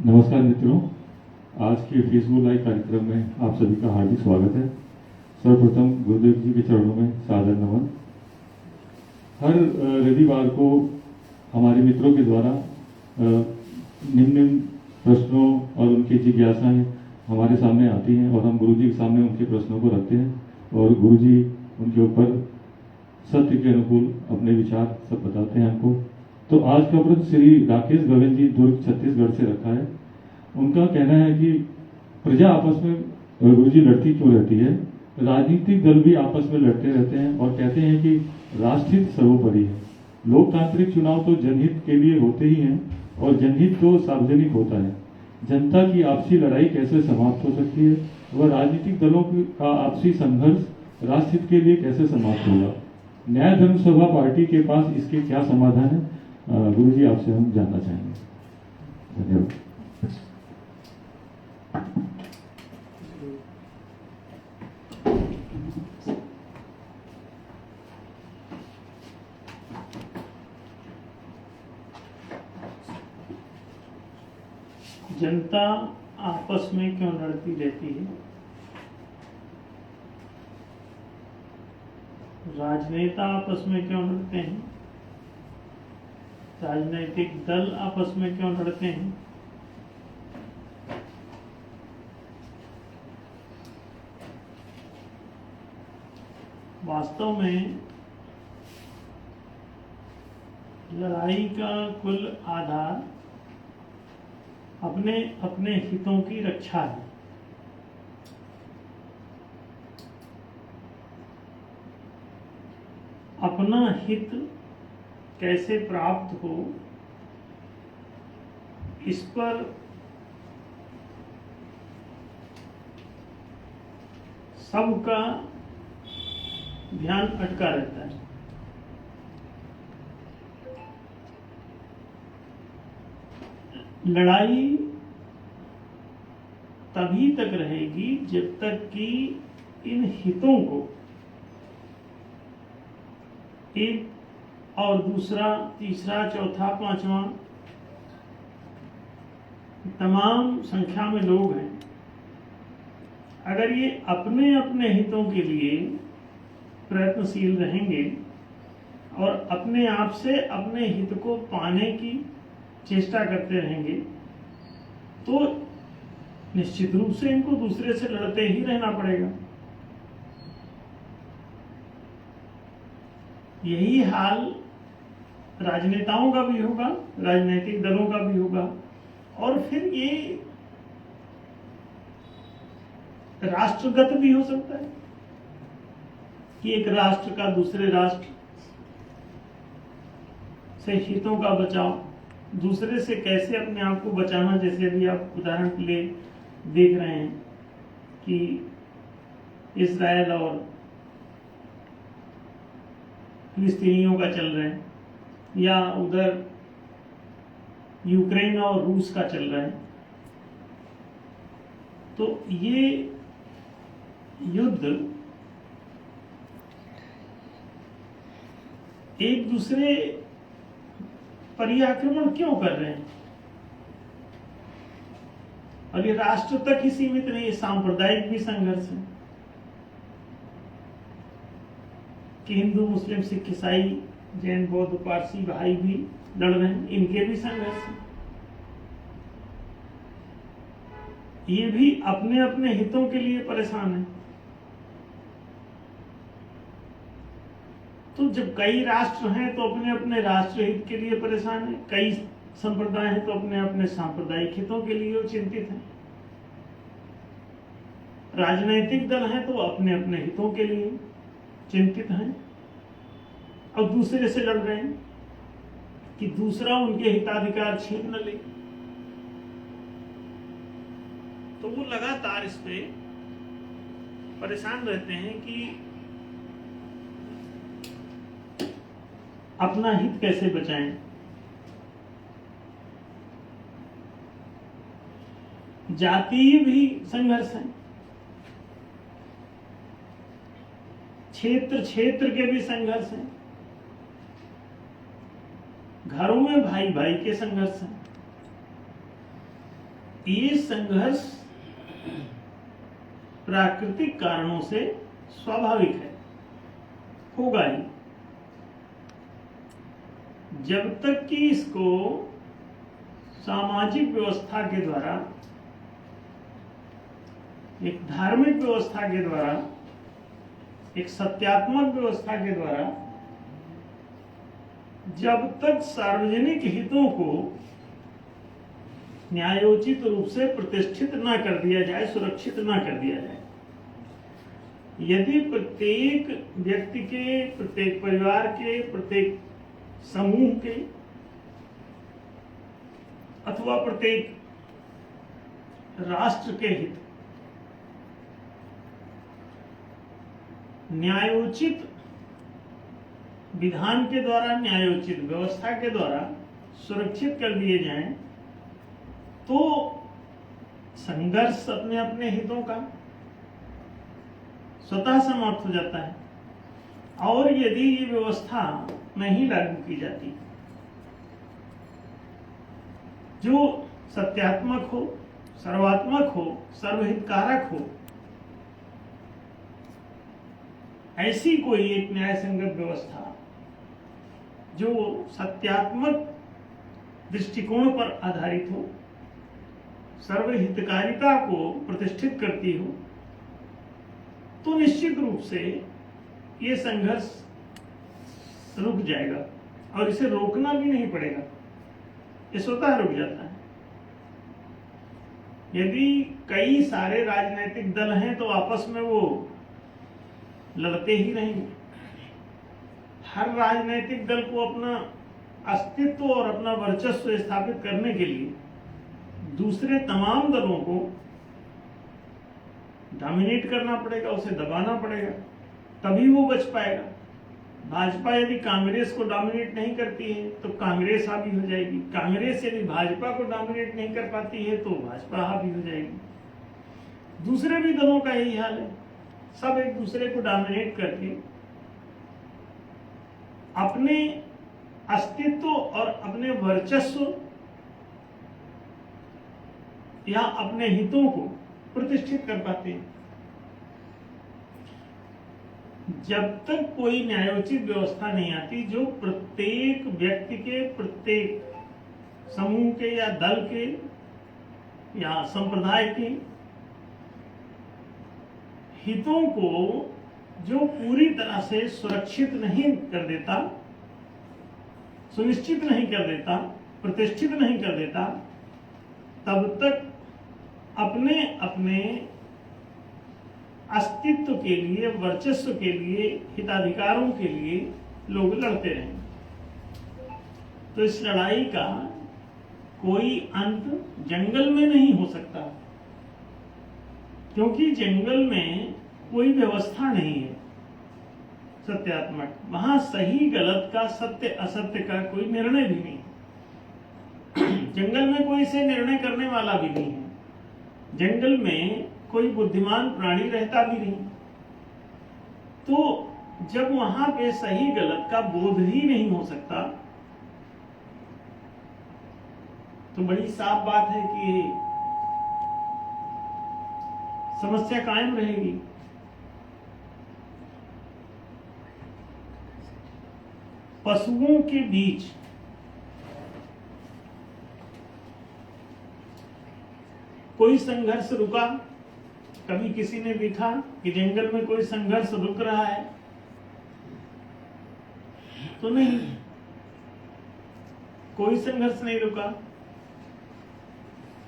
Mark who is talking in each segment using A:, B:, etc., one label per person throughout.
A: नमस्कार मित्रों, आज के फेसबुक लाइव कार्यक्रम में आप सभी का हार्दिक स्वागत है। सर्वप्रथम गुरुदेव जी के चरणों में सादर नमन। हर रविवार को हमारे मित्रों के द्वारा निम्न निम्न प्रश्नों और उनकी जिज्ञासाएं हमारे सामने आती हैं और हम गुरु जी के सामने उनके प्रश्नों को रखते हैं और गुरु जी उनके ऊपर सत्य के अनुकूल अपने विचार सब बताते हैं हमको। तो आज का प्रश्न श्री राकेश गगन जी दुर्ग छत्तीसगढ़ से रखा है। उनका कहना है कि प्रजा आपस में गुरु जी लड़ती क्यों रहती है? राजनीतिक दल भी आपस में लड़ते रहते हैं और कहते हैं कि राष्ट्रहित सर्वोपरि है। लोकतांत्रिक चुनाव तो जनहित के लिए होते ही हैं और जनहित तो सार्वजनिक होता है। जनता की आपसी लड़ाई कैसे समाप्त हो सकती है? वह राजनीतिक दलों का आपसी संघर्ष राष्ट्रहित के लिए कैसे समाप्त होगा? न्याय धर्म सभा पार्टी के पास इसके क्या समाधान है? गुरु जी आपसे हम जानना चाहेंगे। धन्यवाद।
B: जनता आपस में क्यों लड़ती रहती है? राजनेता आपस में क्यों लड़ते हैं? राजनीतिक दल आपस में क्यों लड़ते हैं? वास्तव में लड़ाई का कुल आधार अपने अपने हितों की रक्षा है। अपना हित कैसे प्राप्त हो, इस पर सबका ध्यान अटका रहता है। लड़ाई तभी तक रहेगी जब तक कि इन हितों को एक और दूसरा, तीसरा, चौथा, पांचवा तमाम संख्या में लोग हैं, अगर ये अपने अपने हितों के लिए प्रयत्नशील रहेंगे और अपने आप से अपने हित को पाने की चेष्टा करते रहेंगे, तो निश्चित रूप से इनको दूसरे से लड़ते ही रहना पड़ेगा। यही हाल राजनेताओं का भी होगा, राजनीतिक दलों का भी होगा, और फिर ये राष्ट्रगत भी हो सकता है कि एक राष्ट्र का दूसरे राष्ट्र से हितों का बचाव, दूसरे से कैसे अपने आप को बचाना। जैसे अभी आप उदाहरण के लिए देख रहे हैं कि इस्राएल और फिलिस्तीनियों का चल रहा है, या उधर यूक्रेन और रूस का चल रहा है। तो ये युद्ध एक दूसरे पर ये आक्रमण क्यों कर रहे हैं? और ये राष्ट्र तक ही सीमित नहीं, सांप्रदायिक भी संघर्ष है कि हिंदू, मुस्लिम, सिख, ईसाई, जैन, बौद्ध, पारसी भाई भी लड़ रहे हैं, इनके भी संघर्ष है। ये भी अपने अपने हितों के लिए परेशान है। तो जब कई राष्ट्र हैं तो अपने अपने राष्ट्र हित के लिए परेशान है, कई संप्रदाय हैं तो अपने अपने सांप्रदायिक हितों के लिए चिंतित हैं। राजनीतिक दल हैं तो अपने अपने हितों के लिए चिंतित हैं और दूसरे से लड़ रहे हैं कि दूसरा उनके हिताधिकार छीन न ले। तो वो लगातार इस पे परेशान रहते हैं कि अपना हित कैसे बचाएं। जातीय भी संघर्ष है, क्षेत्र क्षेत्र के भी संघर्ष हैं, घरों में भाई भाई के संघर्ष हैं। ये संघर्ष प्राकृतिक कारणों से स्वाभाविक है, होगा ही। जब तक कि इसको सामाजिक व्यवस्था के द्वारा, एक धार्मिक व्यवस्था के द्वारा, एक सत्यात्मक व्यवस्था के द्वारा, जब तक सार्वजनिक हितों को न्यायोचित रूप से प्रतिष्ठित न कर दिया जाए, सुरक्षित न कर दिया जाए, यदि प्रत्येक व्यक्ति के, प्रत्येक परिवार के, प्रत्येक समूह के अथवा प्रत्येक राष्ट्र के हित न्यायोचित विधान के द्वारा, न्यायोचित व्यवस्था के द्वारा सुरक्षित कर दिए जाएं, तो संघर्ष अपने अपने हितों का स्वतः समाप्त हो जाता है। और यदि ये व्यवस्था नहीं लागू की जाती, जो सत्यात्मक हो, सर्वात्मक हो, सर्वहितकारक हो, ऐसी कोई एक न्याय संगत व्यवस्था जो सत्यात्मक दृष्टिकोण पर आधारित हो, सर्वहितकारिता को प्रतिष्ठित करती हो, तो निश्चित रूप से ये संघर्ष रुक जाएगा और इसे रोकना भी नहीं पड़ेगा, ये स्वतः रुक जाता है। यदि कई सारे राजनीतिक दल हैं तो आपस में वो लड़ते ही रहेंगे। हर राजनीतिक दल को अपना अस्तित्व और अपना वर्चस्व स्थापित करने के लिए दूसरे तमाम दलों को डोमिनेट करना पड़ेगा, उसे दबाना पड़ेगा, तभी वो बच पाएगा। भाजपा यदि कांग्रेस को डोमिनेट नहीं करती है तो कांग्रेस हावी हो जाएगी, कांग्रेस यदि भाजपा को डोमिनेट नहीं कर पाती है तो भाजपा हावी हो जाएगी। दूसरे भी दलों का यही हाल है, सब एक दूसरे को डोमिनेट करके अपने अस्तित्व और अपने वर्चस्व या अपने हितों को प्रतिष्ठित कर पाते हैं। जब तक कोई न्यायोचित व्यवस्था नहीं आती जो प्रत्येक व्यक्ति के, प्रत्येक समूह के या दल के या संप्रदाय के हितों को जो पूरी तरह से सुरक्षित नहीं कर देता, सुनिश्चित नहीं कर देता, प्रतिष्ठित नहीं कर देता, तब तक अपने अपने अस्तित्व के लिए, वर्चस्व के लिए, हिताधिकारों के लिए लोग लड़ते रहेंगे। तो इस लड़ाई का कोई अंत जंगल में नहीं हो सकता, क्योंकि जंगल में कोई व्यवस्था नहीं है सत्यात्मक। वहां सही गलत का, सत्य असत्य का कोई निर्णय भी नहीं। जंगल में कोई से निर्णय करने वाला भी नहीं है। जंगल में कोई बुद्धिमान प्राणी रहता भी नहीं। तो जब वहां पे सही गलत का बोध ही नहीं हो सकता, तो बड़ी साफ बात है कि समस्या कायम रहेगी। पशुओं के बीच कोई संघर्ष रुका? कभी किसी ने देखा कि जंगल में कोई संघर्ष रुक रहा है? तो नहीं, कोई संघर्ष नहीं रुका।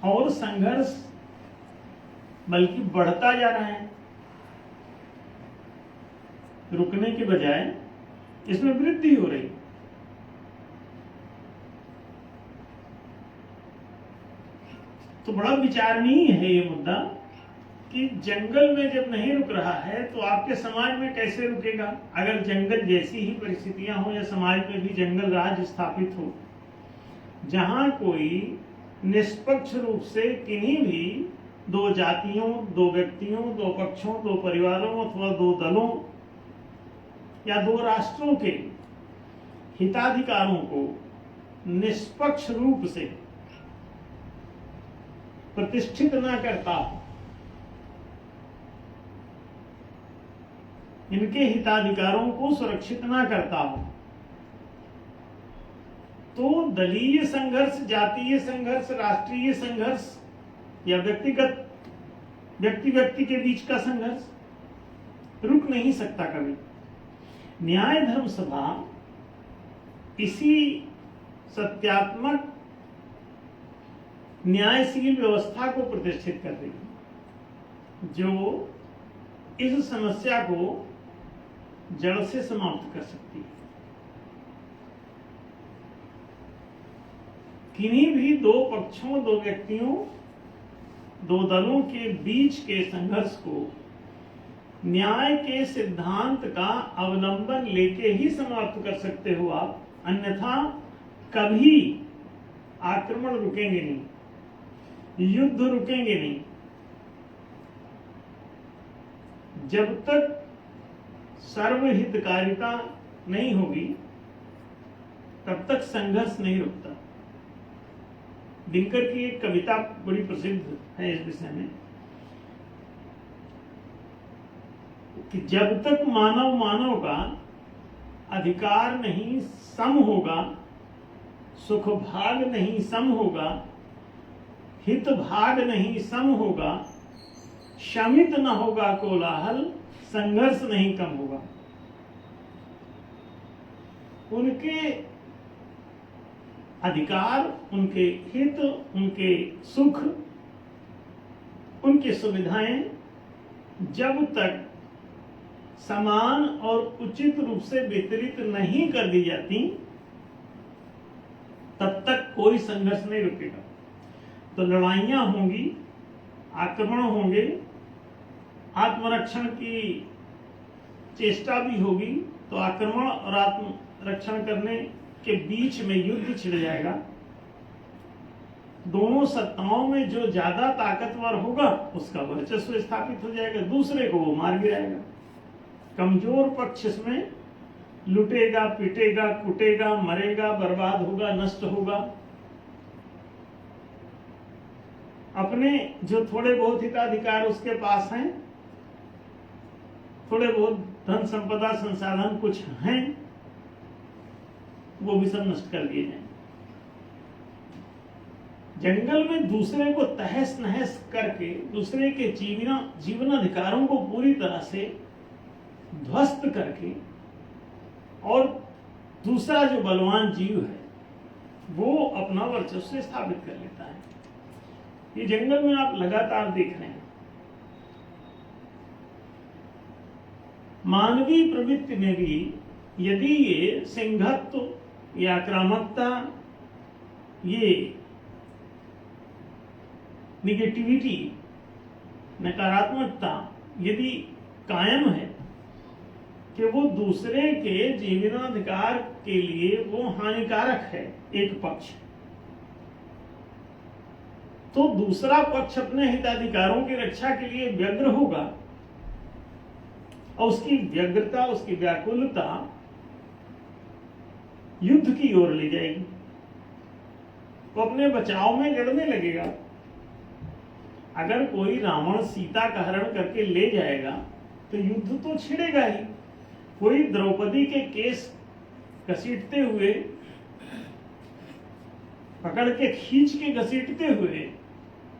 B: और संघर्ष बल्कि बढ़ता जा रहा है, रुकने के बजाय इसमें वृद्धि हो रही। तो बड़ा विचारणीय है ये मुद्दा कि जंगल में जब नहीं रुक रहा है तो आपके समाज में कैसे रुकेगा? अगर जंगल जैसी ही परिस्थितियां हो या समाज में भी जंगल राज स्थापित हो, जहां कोई निष्पक्ष रूप से किन्हीं भी दो जातियों, दो व्यक्तियों, दो पक्षों, दो परिवारों अथवा दो दलों या दो राष्ट्रों के हिताधिकारों को निष्पक्ष रूप से प्रतिष्ठित ना करता हो, इनके हिताधिकारों को सुरक्षित ना करता हो, तो दलीय संघर्ष, जातीय संघर्ष, राष्ट्रीय संघर्ष या व्यक्ति व्यक्ति के बीच का संघर्ष रुक नहीं सकता कभी। न्याय धर्म सभा इसी सत्यात्मक न्यायशील व्यवस्था को प्रतिष्ठित कर रही है, जो इस समस्या को जड़ से समाप्त कर सकती है। किन्हीं भी दो पक्षों, दो व्यक्तियों, दो दलों के बीच के संघर्ष को न्याय के सिद्धांत का अवलंबन लेके ही समाप्त कर सकते हो आप, अन्यथा कभी आक्रमण रुकेंगे नहीं, युद्ध रुकेंगे नहीं। जब तक सर्वहितकारिता नहीं होगी तब तक संघर्ष नहीं रुकता। दिनकर की एक कविता बड़ी प्रसिद्ध है इस विषय में कि जब तक मानव मानव का अधिकार नहीं सम होगा, सुख भाग नहीं सम होगा, हित भाग नहीं सम होगा, शमित न होगा कोलाहल, संघर्ष नहीं कम होगा। उनके अधिकार, उनके हित, उनके सुख, उनकी सुविधाएं जब तक समान और उचित रूप से वितरित नहीं कर दी जाती तब तक कोई संघर्ष नहीं रुकेगा। तो लड़ाइयां होंगी, आक्रमण होंगे, आत्मरक्षण की चेष्टा भी होगी, तो आक्रमण और आत्मरक्षण करने के बीच में युद्ध छिड़ जाएगा। दोनों सत्ताओं में जो ज्यादा ताकतवर होगा उसका वर्चस्व स्थापित हो जाएगा, दूसरे को वो मार गिराएगा। कमजोर पक्ष इसमें लुटेगा, पिटेगा, कुटेगा, मरेगा, बर्बाद होगा, नष्ट होगा। अपने जो थोड़े बहुत हिताधिकार उसके पास हैं, थोड़े बहुत धन संपदा संसाधन कुछ हैं, वो भी सब नष्ट कर दिए जाएंगे। जंगल में दूसरे को तहस नहस करके दूसरे के जीवन अधिकारों को पूरी तरह से ध्वस्त करके और दूसरा जो बलवान जीव है वो अपना वर्चस्व स्थापित कर लेता है। ये जंगल में आप लगातार देख रहे हैं। मानवीय प्रवृत्ति में भी यदि ये सिंहत्व या आक्रामकता, ये निगेटिविटी, नकारात्मकता यदि कायम है कि वो दूसरे के जीवनाधिकार के लिए वो हानिकारक है एक पक्ष, तो दूसरा पक्ष अपने हिताधिकारों की रक्षा के लिए व्यग्र होगा और उसकी व्यग्रता, उसकी व्याकुलता युद्ध की ओर ले जाएगी। वो अपने बचाव में लड़ने लगेगा। अगर कोई रावण सीता का हरण करके ले जाएगा तो युद्ध तो छिड़ेगा ही। कोई द्रौपदी के केस घसीटते हुए, पकड़ के खींच के घसीटते हुए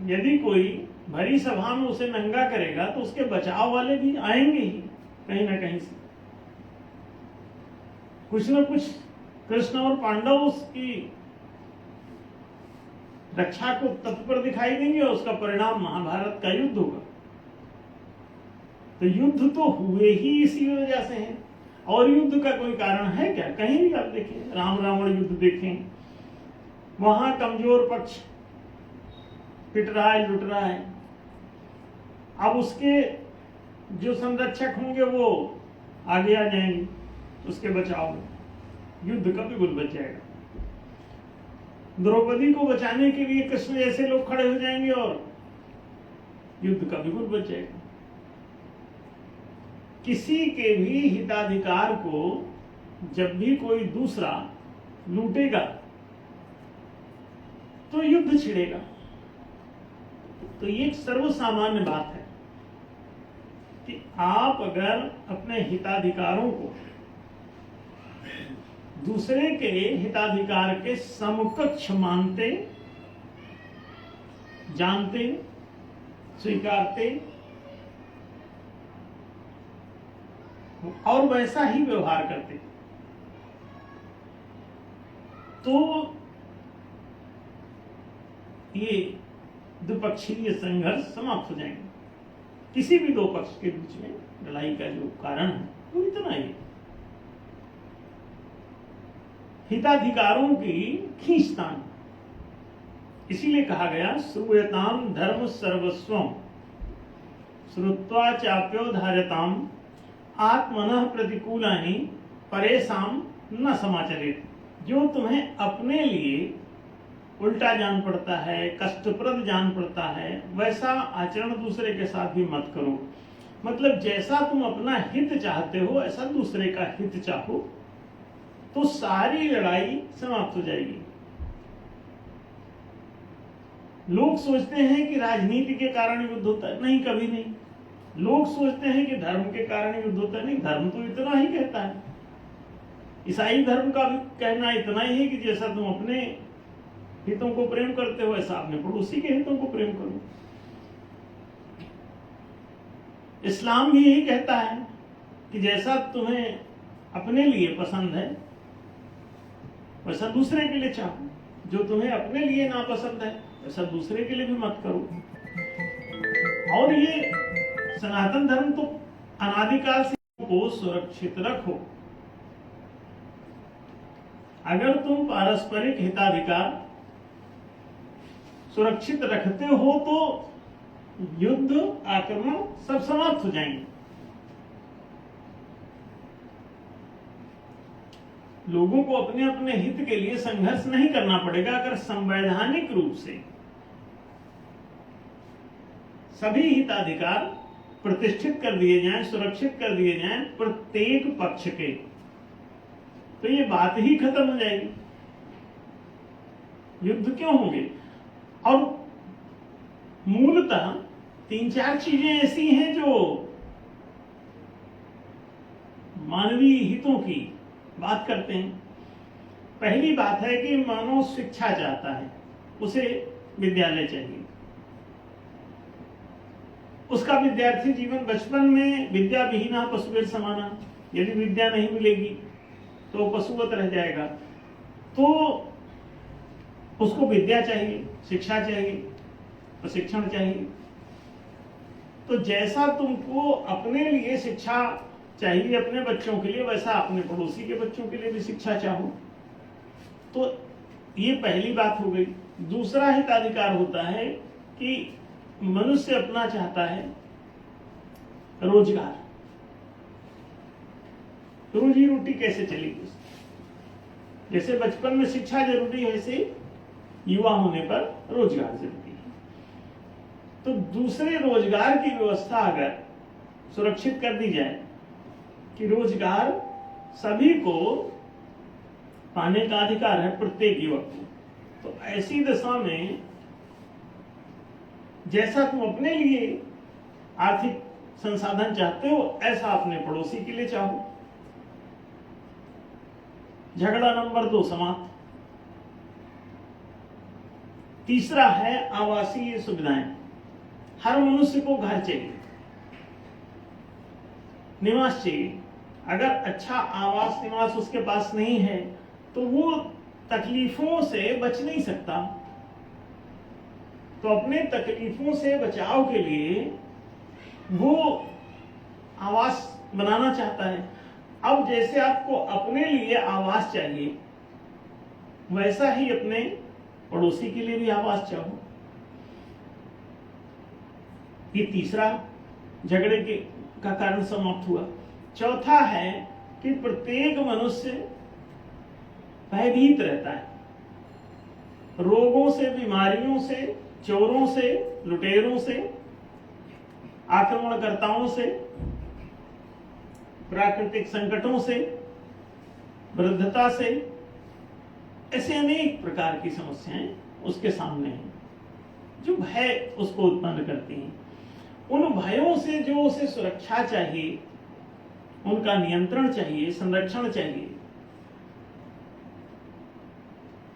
B: यदि कोई भरी सभा में उसे नंगा करेगा तो उसके बचाव वाले भी आएंगे ही कहीं ना कहीं से। कुछ ना कुछ कृष्ण और पांडव उसकी रक्षा को तत्पर दिखाई देंगे और उसका परिणाम महाभारत का युद्ध होगा। तो युद्ध तो हुए ही इसी वजह से है। और युद्ध का कोई कारण है क्या? कहीं भी आप देखें, राम रावण युद्ध देखें, वहां कमजोर पक्ष पिट रहा है, लुट रहा है। अब उसके जो संरक्षक होंगे वो आगे आ जाएंगे उसके बचाव में, युद्ध का बिल्कुल बच जाएगा। द्रौपदी को बचाने के लिए कृष्ण जैसे लोग खड़े हो जाएंगे और युद्ध का बिल्कुल बच जाएगा। किसी के भी हिताधिकार को जब भी कोई दूसरा लूटेगा तो युद्ध छिड़ेगा। तो ये एक सर्वसामान्य बात है कि आप अगर अपने हिताधिकारों को दूसरे के हिताधिकार के समकक्ष मानते, जानते, स्वीकारते और वैसा ही व्यवहार करते, तो ये द्विपक्षीय संघर्ष समाप्त हो जाएंगे। किसी भी दो पक्ष के बीच में लड़ाई का जो कारण है वो इतना ही, हिताधिकारों की खींचतान। इसीलिए कहा गया श्रूयताम धर्म सर्वस्वम श्रुत्वा चाप्योधार्यताम आत्मनः प्रतिकूलानि परेशान न समाचरेत। जो तुम्हें अपने लिए उल्टा जान पड़ता है, कष्टप्रद जान पड़ता है, वैसा आचरण दूसरे के साथ भी मत करो। मतलब जैसा तुम अपना हित चाहते हो ऐसा दूसरे का हित चाहो, तो सारी लड़ाई समाप्त हो जाएगी। लोग सोचते हैं कि राजनीति के कारण युद्ध होता है, नहीं, कभी नहीं। लोग सोचते हैं कि धर्म के कारण युद्ध होता है, नहीं, धर्म तो इतना ही कहता है। ईसाई धर्म का भी कहना इतना ही है कि जैसा तुम अपने हितों को प्रेम करते हो ऐसा अपने पड़ोसी के हितों को प्रेम करो। इस्लाम भी यही कहता है कि जैसा तुम्हें अपने लिए पसंद है वैसा दूसरे के लिए चाहो, जो तुम्हें अपने लिए नापसंद है वैसा दूसरे के लिए भी मत करो। और ये सनातन धर्म तो अनादिकाल से को सुरक्षित रखो। अगर तुम पारस्परिक हिताधिकार सुरक्षित रखते हो तो युद्ध, आक्रमण सब समाप्त हो जाएंगे। लोगों को अपने अपने हित के लिए संघर्ष नहीं करना पड़ेगा अगर संवैधानिक रूप से सभी हिताधिकार प्रतिष्ठित कर दिए जाएं, सुरक्षित कर दिए जाएं प्रत्येक पक्ष के, तो ये बात ही खत्म हो जाएगी। युद्ध क्यों होंगे? और मूलतः 3-4 चीजें ऐसी हैं जो मानवीय हितों की बात करते हैं। पहली बात है कि मानव शिक्षा चाहता है, उसे विद्यालय चाहिए। उसका विद्यार्थी जीवन बचपन में विद्या विहीना पशुवेर समाना, यदि विद्या नहीं मिलेगी तो पशुवत रह जाएगा। तो उसको विद्या चाहिए, शिक्षा चाहिए, प्रशिक्षण चाहिए। तो जैसा तुमको अपने लिए शिक्षा चाहिए अपने बच्चों के लिए, वैसा अपने पड़ोसी के बच्चों के लिए भी शिक्षा चाहो। तो ये पहली बात हो गई। दूसरा हिताधिकार होता है कि मनुष्य अपना चाहता है रोजगार। रोजी रोटी कैसे चलेगी? जैसे बचपन में शिक्षा जरूरी है, ऐसे युवा होने पर रोजगार जरूरी है। तो दूसरे रोजगार की व्यवस्था अगर सुरक्षित कर दी जाए कि रोजगार सभी को पाने का अधिकार है, प्रत्येक युवक को, तो ऐसी दशा में जैसा तुम अपने लिए आर्थिक संसाधन चाहते हो ऐसा अपने पड़ोसी के लिए चाहो। झगड़ा नंबर 2 समाप्त। तीसरा है आवासीय सुविधाएं। हर मनुष्य को घर चाहिए, निवास चाहिए। अगर अच्छा आवास निवास उसके पास नहीं है तो वो तकलीफों से बच नहीं सकता। तो अपने तकलीफों से बचाव के लिए वो आवास बनाना चाहता है। अब जैसे आपको अपने लिए आवास चाहिए वैसा ही अपने पड़ोसी के लिए भी आवास चाहो। ये तीसरा झगड़े का कारण समाप्त हुआ। चौथा है कि प्रत्येक मनुष्य भयभीत रहता है, रोगों से, बीमारियों से, चोरों से, लुटेरों से, आक्रमणकर्ताओं से, प्राकृतिक संकटों से, वृद्धता से, ऐसे अनेक प्रकार की समस्याएं उसके सामने हैं। जो भय उसको उत्पन्न करती हैं, उन भयों से जो उसे सुरक्षा चाहिए, उनका नियंत्रण चाहिए, संरक्षण चाहिए,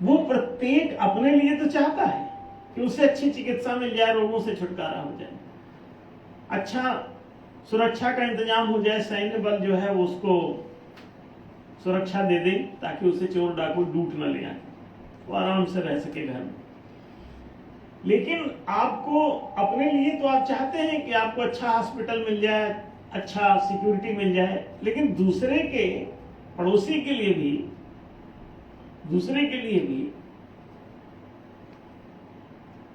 B: वो प्रत्येक अपने लिए तो चाहता है कि उसे अच्छी चिकित्सा मिल जाए, रोगों से छुटकारा हो जाए, अच्छा सुरक्षा का इंतजाम हो जाए, सैन्य बल जो है वो उसको सुरक्षा दे दे ताकि उसे चोर डाकू लूट न ले आए, वो आराम से रह सके घर में। लेकिन आपको अपने लिए तो आप चाहते हैं कि आपको अच्छा हॉस्पिटल मिल जाए, अच्छा सिक्योरिटी मिल जाए, लेकिन दूसरे के, पड़ोसी के लिए भी, दूसरे के लिए भी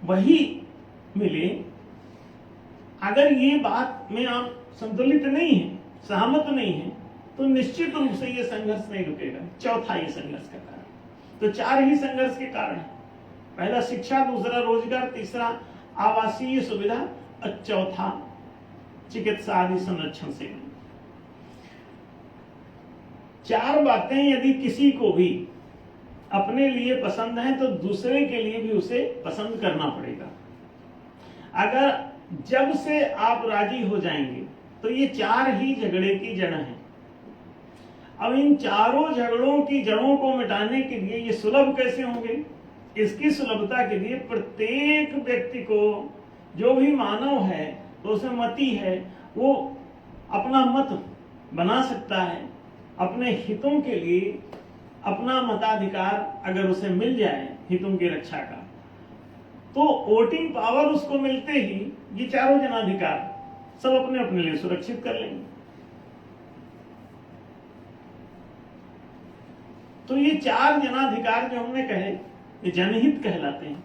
B: वही मिले, अगर ये बात में आप संतुलित नहीं है, सहमत नहीं है, तो निश्चित रूप से ये संघर्ष नहीं रुकेगा। चौथा ये संघर्ष का कारण, तो 4 ही संघर्ष के कारण है। पहला शिक्षा, दूसरा रोजगार, तीसरा आवासीय सुविधा और चौथा चिकित्सा आदि संरक्षण से। 4 बातें यदि किसी को भी अपने लिए पसंद है तो दूसरे के लिए भी उसे पसंद करना पड़ेगा। अगर जब से आप राजी हो जाएंगे तो ये 4 ही झगड़े की जड़ हैं। अब इन चारों झगड़ों की जड़ों को मिटाने के लिए ये सुलभ कैसे होंगे? इसकी सुलभता के लिए प्रत्येक व्यक्ति को, जो भी मानव है, तो उसमें मति है, वो अपना मत बना सकता है अपने हितों के लिए। अपना मताधिकार अगर उसे मिल जाए हितों की रक्षा का, तो वोटिंग पावर उसको मिलते ही ये चारों जनाधिकार सब अपने अपने लिए सुरक्षित कर लेंगे। तो ये 4 जनाधिकार जो हमने कहे, ये जनहित कहलाते हैं।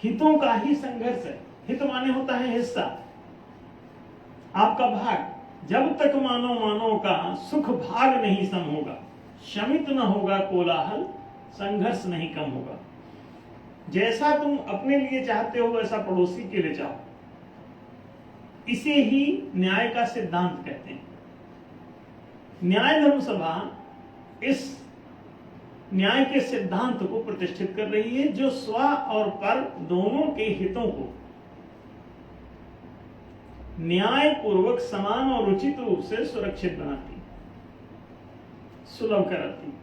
B: हितों का ही संघर्ष है। हित माने होता है हिस्सा, आपका भाग। जब तक मानव का सुख भाग नहीं सम होगा, शमित न होगा कोलाहल, संघर्ष नहीं कम होगा। जैसा तुम अपने लिए चाहते हो वैसा पड़ोसी के लिए चाहो, इसे ही न्याय का सिद्धांत कहते हैं। न्याय धर्म सभा इस न्याय के सिद्धांत को प्रतिष्ठित कर रही है, जो स्व और पर दोनों के हितों को न्याय पूर्वक समान और उचित रूप से सुरक्षित बनाती, सुलभ कराती।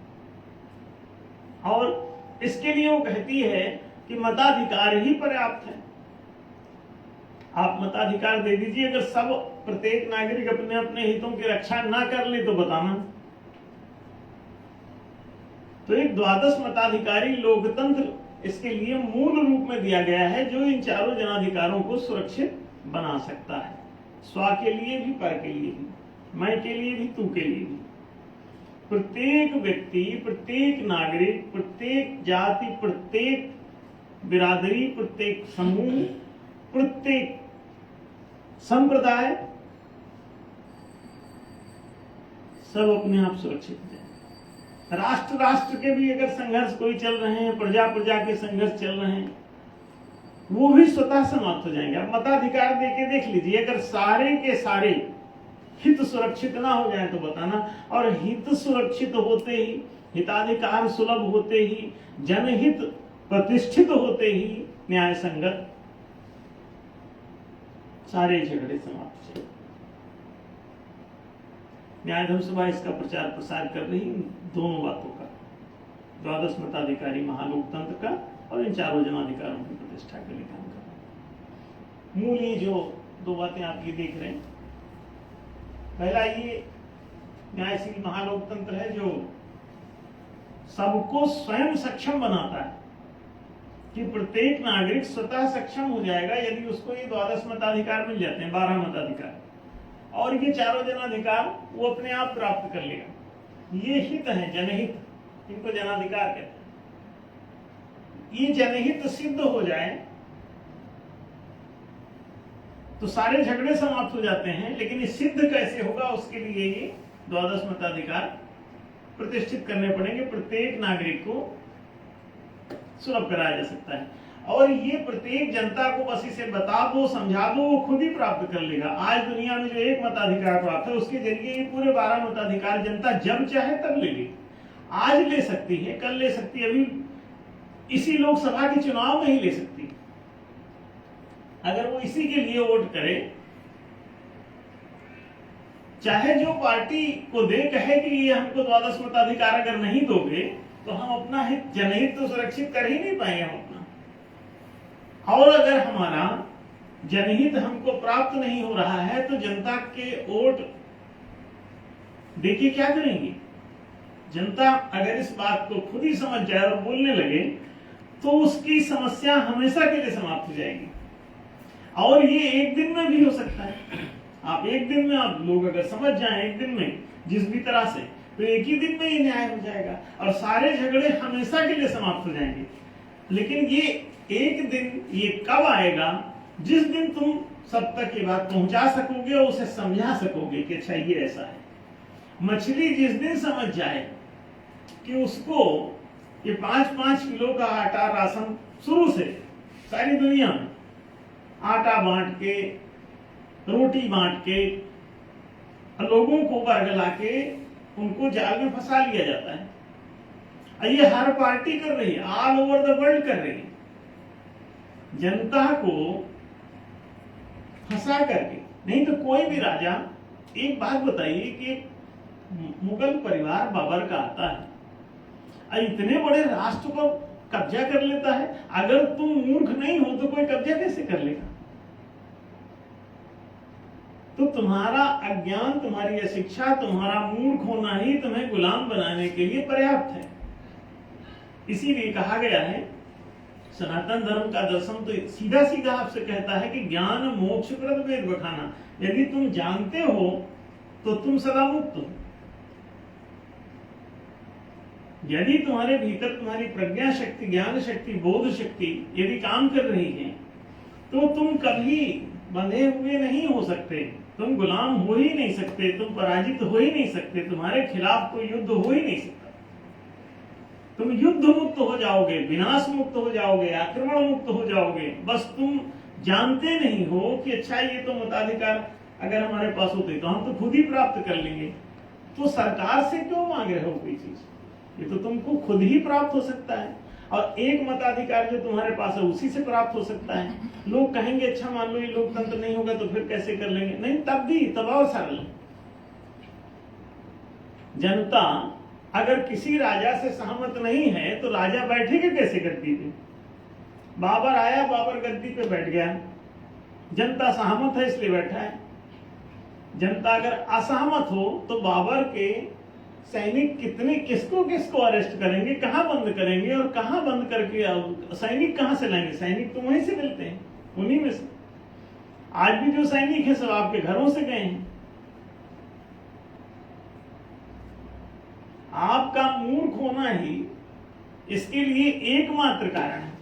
B: और इसके लिए वो कहती है कि मताधिकार ही पर्याप्त है। आप मताधिकार दे दीजिए, अगर सब प्रत्येक नागरिक अपने अपने हितों की रक्षा ना कर ले तो बताना। तो एक द्वादश मताधिकारी लोकतंत्र इसके लिए मूल रूप में दिया गया है, जो इन चारों जनाधिकारों को सुरक्षित बना सकता है। स्व के लिए भी, पर के लिए भी, मैं के लिए भी, तू के लिए भी। प्रत्येक व्यक्ति, प्रत्येक नागरिक, प्रत्येक जाति, प्रत्येक बिरादरी, प्रत्येक समूह, प्रत्येक संप्रदाय सब अपने आप सुरक्षित हैं। राष्ट्र के भी अगर संघर्ष कोई चल रहे हैं, प्रजा के संघर्ष चल रहे हैं, वो भी स्वतः समाप्त हो जाएंगे। आप मताधिकार देके देख लीजिए, अगर सारे के सारे हित सुरक्षित ना हो जाए तो बताना। और हित सुरक्षित होते ही, हिताधिकार सुलभ होते ही, जनहित प्रतिष्ठित होते ही न्याय संगत सारे झगड़े समाप्त हो। न्याय धर्म सभा इसका प्रचार प्रसार कर रही दोनों बातों का, द्वादश मताधिकारी महालोकतंत्र का और इन चारों जनाधिकारों की प्रतिष्ठा के लिए काम कर रहे हैं। मूल ये जो 2 बातें आप ये देख रहे हैं, पहला ये न्यायशील महालोकतंत्र है जो सबको स्वयं सक्षम बनाता है कि प्रत्येक नागरिक स्वतः सक्षम हो जाएगा यदि उसको ये द्वादश मताधिकार मिल जाते हैं, 12 मताधिकार, और ये चारों जनाधिकार वो अपने आप प्राप्त कर लेगा। ये हित है, जनहित, इनको जनाधिकार कहते हैं। ये जनहित सिद्ध हो जाए तो सारे झगड़े समाप्त हो जाते हैं। लेकिन ये सिद्ध कैसे होगा, उसके लिए ये द्वादश मताधिकार प्रतिष्ठित करने पड़ेंगे। प्रत्येक नागरिक को सुलभ कराया जा सकता है, और ये प्रत्येक जनता को बस इसे बता दो, समझा दो, वो खुद ही प्राप्त कर लेगा। आज दुनिया में जो 1 मताधिकार प्राप्त है, उसके जरिए ये पूरे 12 मताधिकार जनता जब चाहे तब ले ली। आज ले सकती है, कल ले सकती है, अभी इसी लोकसभा के चुनाव में ही ले सकती है। अगर वो इसी के लिए वोट करे, चाहे जो पार्टी को दे कहे कि ये हमको द्वादश मताधिकार अगर नहीं दोगे तो हम अपना हित, जनहित तो सुरक्षित कर ही नहीं पाएंगे हम अपना। और अगर हमारा जनहित हमको प्राप्त नहीं हो रहा है तो जनता के वोट देखिए क्या करेंगे। जनता अगर इस बात को खुद ही समझ जाए और बोलने लगे तो उसकी समस्या हमेशा के लिए समाप्त हो जाएगी। और ये एक दिन में भी हो सकता है। आप एक दिन में, आप लोग अगर समझ जाएं एक दिन में जिस भी तरह से, तो एक ही दिन में ही न्याय हो जाएगा और सारे झगड़े हमेशा के लिए समाप्त हो जाएंगे। लेकिन ये एक दिन ये कब आएगा जिस दिन तुम सब तक ये बात पहुंचा सकोगे और उसे समझा सकोगे कि अच्छा ये ऐसा है। मछली जिस दिन समझ जाए कि उसको ये 5-5 किलो का आटा राशन शुरू से सारी दुनिया में आटा बांट के, रोटी बांट के, लोगों को बरगला के उनको जाल में फंसा लिया जाता है। और ये हर पार्टी कर रही है, ऑल ओवर द वर्ल्ड कर रही है, जनता को फंसा करके। नहीं तो कोई भी राजा, एक बात बताइए कि मुगल परिवार बाबर का आता है और इतने बड़े राष्ट्र को कब्जा कर लेता है। अगर तुम मूर्ख नहीं हो तो कोई कब्जा कैसे कर लेगा? तो तुम्हारा अज्ञान, तुम्हारी अशिक्षा, तुम्हारा मूर्ख होना ही तुम्हें गुलाम बनाने के लिए पर्याप्त है। इसीलिए कहा गया है, सनातन धर्म का दर्शन तो सीधा सीधा आपसे कहता है कि ज्ञान मोक्ष प्रद वेद बखाना। यदि तुम जानते हो तो तुम सदा मुक्त हो। यदि तुम्हारे भीतर तुम्हारी प्रज्ञा शक्ति, ज्ञान शक्ति, बोध शक्ति यदि काम कर रही है तो तुम कभी बंधे हुए नहीं हो सकते, तुम गुलाम हो ही नहीं सकते, तुम पराजित हो ही नहीं सकते, तुम्हारे खिलाफ कोई युद्ध हो ही नहीं सकता। तुम युद्ध मुक्त हो जाओगे, विनाश मुक्त हो जाओगे, आक्रमण मुक्त हो जाओगे। बस तुम जानते नहीं हो कि अच्छा ये तो मताधिकार अगर हमारे पास होते तो हम तो खुद ही प्राप्त कर लेंगे। तो सरकार से क्यों मांग रहे हो कोई चीज? ये तो तुमको खुद ही प्राप्त हो सकता है। और एक मताधिकार जो तुम्हारे पास है उसी से प्राप्त हो सकता है। लोग कहेंगे अच्छा मान लो ये लोकतंत्र नहीं होगा तो फिर कैसे कर लेंगे? नहीं, तब भी तब और सरल। जनता अगर किसी राजा से सहमत नहीं है तो राजा बैठेगा कैसे गद्दी पे? बाबर आया, बाबर गद्दी पे बैठ गया, जनता सहमत है इसलिए बैठा है। जनता अगर असहमत हो तो बाबर के सैनिक कितने, किसको किसको अरेस्ट करेंगे, कहां बंद करेंगे और कहां बंद करके सैनिक कहां से लाएंगे? सैनिक तो वहीं से मिलते हैं, उन्हीं में से। आज भी जो सैनिक है सब आपके घरों से गए हैं। आपका मूर्ख होना ही इसके लिए एकमात्र कारण है।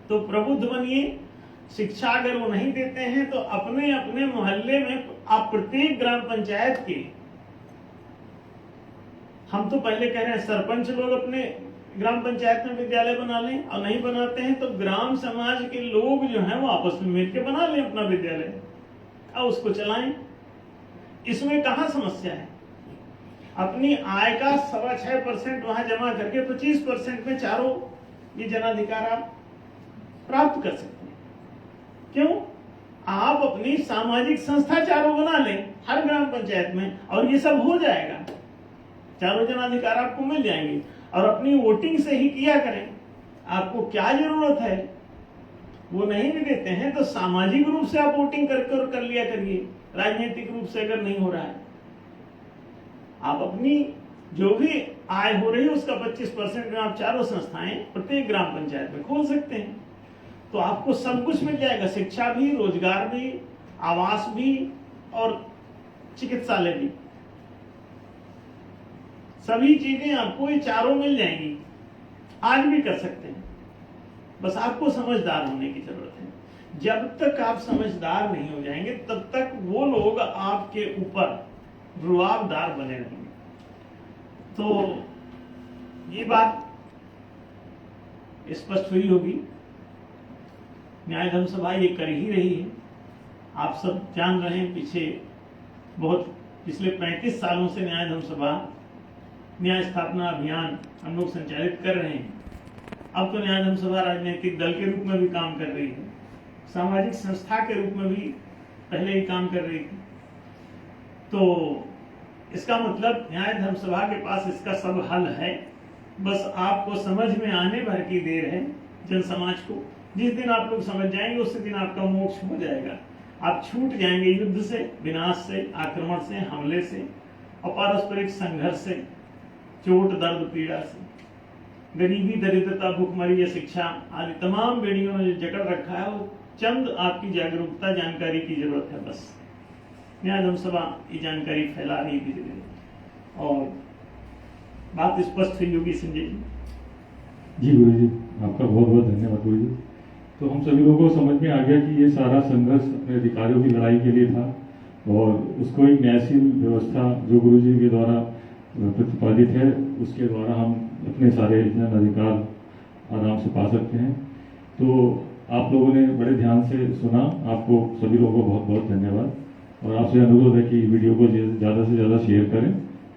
B: तो प्रबुद्ध बनिए। शिक्षा अगर वो नहीं देते हैं तो अपने अपने मोहल्ले में आप प्रत्येक ग्राम पंचायत के, हम तो पहले कह रहे हैं सरपंच लोग अपने ग्राम पंचायत में विद्यालय बना लें, और नहीं बनाते हैं तो ग्राम समाज के लोग जो हैं वो आपस में मिलकर बना लें अपना विद्यालय और उसको चलाएं। इसमें कहां समस्या है? अपनी आय का 6.25% वहां जमा करके 25% में चारों ये जनाधिकार आप प्राप्त कर सकते हैं। क्यों? आप अपनी सामाजिक संस्था चारों बना लें हर ग्राम पंचायत में और ये सब हो जाएगा, चारों जनाधिकार आपको मिल जाएंगे। और अपनी वोटिंग से ही किया करें। आपको क्या जरूरत है? वो नहीं भी देते हैं तो सामाजिक रूप से आप वोटिंग करके और कर लिया करिए। राजनीतिक रूप से अगर नहीं हो रहा है, आप अपनी जो भी आय हो रही है उसका 25% में आप चारों संस्थाएं प्रत्येक ग्राम पंचायत में खोल सकते हैं। तो आपको सब कुछ मिल जाएगा, शिक्षा भी, रोजगार भी, आवास भी और चिकित्सालय भी। सभी चीजें आपको ये चारों मिल जाएंगी। आज भी कर सकते हैं, बस आपको समझदार होने की जरूरत है। जब तक आप समझदार नहीं हो जाएंगे तब तक वो लोग आपके ऊपर रुआबदार बने रहेंगे। तो ये बात स्पष्ट हुई होगी। न्याय धर्म सभा ये कर ही रही है। आप सब जान रहे हैं, पिछले 35 सालों से न्याय धर्म सभा न्याय स्थापना अभियान हम लोग संचालित कर रहे हैं। अब तो न्याय धर्म सभा राजनीतिक दल के रूप में भी काम कर रही है। सामाजिक संस्था के रूप में भी पहले ही काम कर रही थी। तो इसका मतलब न्याय धर्म सभा के पास इसका सब हल है, बस आपको समझ में आने भर की देर है। जन समाज को जिस दिन आप लोग समझ जाएंगे उसी दिन आपका मोक्ष हो जाएगा। आप छूट जाएंगे युद्ध से, विनाश से, आक्रमण से, हमले से और पारस्परिक संघर्ष से, चोट दर्द पीड़ा से, गरीबी दरिद्रता भूखमरी या शिक्षा आदि तमाम बेड़ियों ने जो जकड़ रखा है वो चंद आपकी जागरूकता जानकारी की जरूरत है। बस न्याय धर्म सभा ये जानकारी फैला रही धीरे धीरे और बात स्पष्ट हुई होगी संजय जी।
A: जी गुरु जी, आपका बहुत बहुत धन्यवाद गुरु जी। तो हम सभी लोगों को समझ में आ गया कि ये सारा संघर्ष अपने अधिकारियों की लड़ाई के लिए था और उसको एक न्यायशील व्यवस्था जो गुरु जी के द्वारा प्रतिपादित है उसके द्वारा हम अपने सारे जन अधिकार आराम से पा सकते हैं। तो आप लोगों ने बड़े ध्यान से सुना, आपको सभी लोगों को बहुत बहुत धन्यवाद और आपसे अनुरोध है कि वीडियो को ज़्यादा से ज़्यादा शेयर करें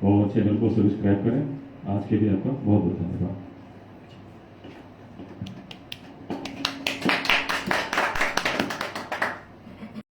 A: और चैनल को सब्सक्राइब करें। आज के लिए आपका बहुत बहुत धन्यवाद।